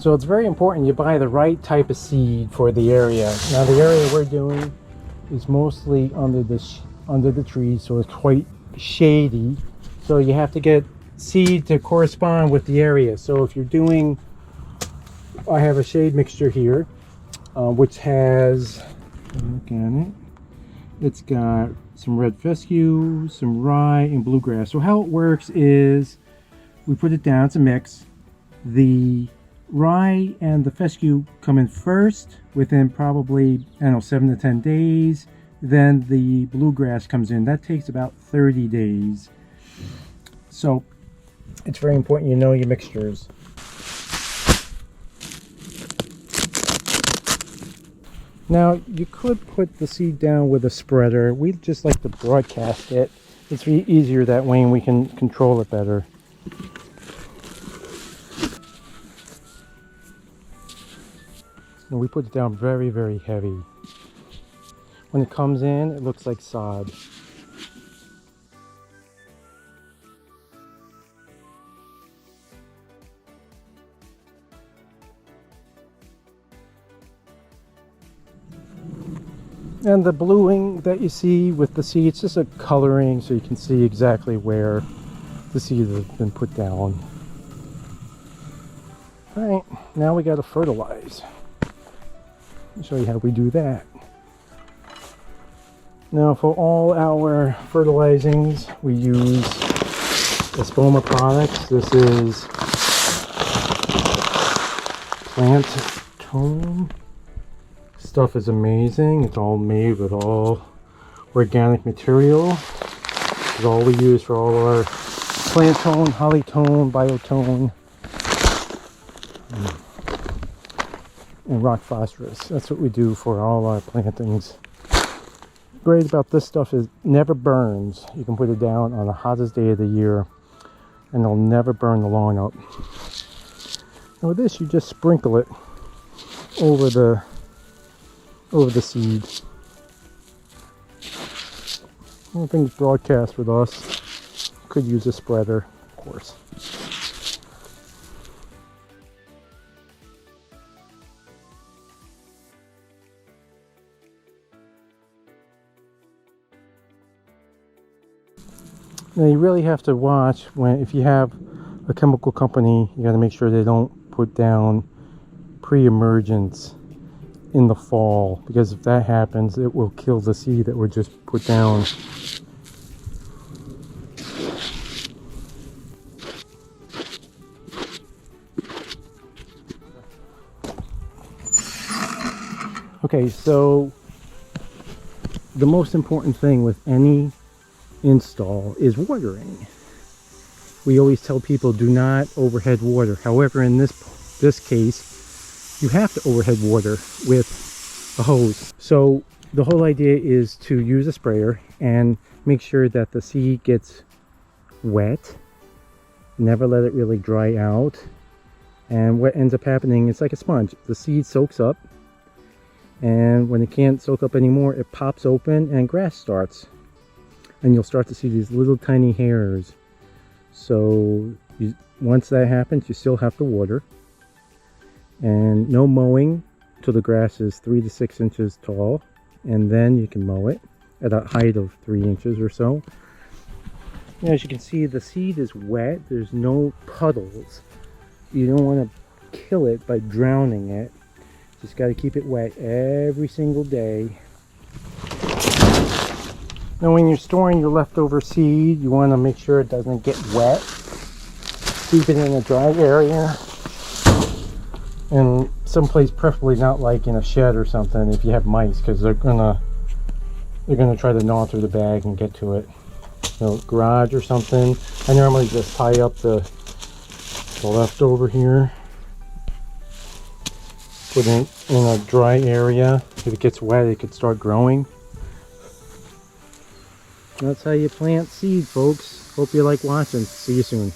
So it's very important you buy the right type of seed for the area. Now the area we're doing is mostly under the trees, so it's quite shady. So you have to get seed to correspond with the area. So if you're doing, I have a shade mixture here, which has, look at it, it's got some red fescue, some rye, and bluegrass. So how it works is we put it down, it's a mix. The rye and the fescue come in first within probably, I don't know, 7 to 10 days. Then the bluegrass comes in. That takes about 30 days. So it's very important you know your mixtures. Now you could put the seed down with a spreader. We just like to broadcast it. It's easier that way and we can control it better. And we put it down very, very heavy. When it comes in, it looks like sod. And the bluing that you see with the seed, it's just a coloring so you can see exactly where the seed has been put down. Alright, now we got to fertilize. I'll show you how we do that. Now for all our fertilizings, we use Espoma products. This is plant tone. Stuff is amazing. It's all made with all organic material. It's all we use for all our plant tone, holly tone, biotone, and rock phosphorus. That's what we do for all our plantings. Great about this stuff is never burns. You can put it down on the hottest day of the year and it'll never burn the lawn up. And with this you just sprinkle it over the seed. Everything's broadcast with us. Could use a spreader, of course. Now you really have to watch if you have a chemical company, you got to make sure they don't put down pre-emergence in the fall, because if that happens it will kill the seed that were just put down. Okay, so the most important thing with any install is watering. We always tell people do not overhead water. However, in this case, you have to overhead water with a hose. So the whole idea is to use a sprayer and make sure that the seed gets wet. Never let it really dry out. And what ends up happening, it's like a sponge. The seed soaks up, and when it can't soak up anymore, it pops open and grass starts. And you'll start to see these little tiny hairs. So once that happens, you still have to water. And no mowing till the grass is 3 to 6 inches tall. And then you can mow it at a height of 3 inches or so. And as you can see, the seed is wet. There's no puddles. You don't want to kill it by drowning it. Just got to keep it wet every single day. Now when you're storing your leftover seed, you want to make sure it doesn't get wet. Keep it in a dry area. And someplace preferably not like in a shed or something if you have mice, because they're gonna try to gnaw through the bag and get to it. So garage or something. I normally just tie up the leftover here. Put it in a dry area. If it gets wet, it could start growing. That's how you plant seed, folks. Hope you like watching. See you soon.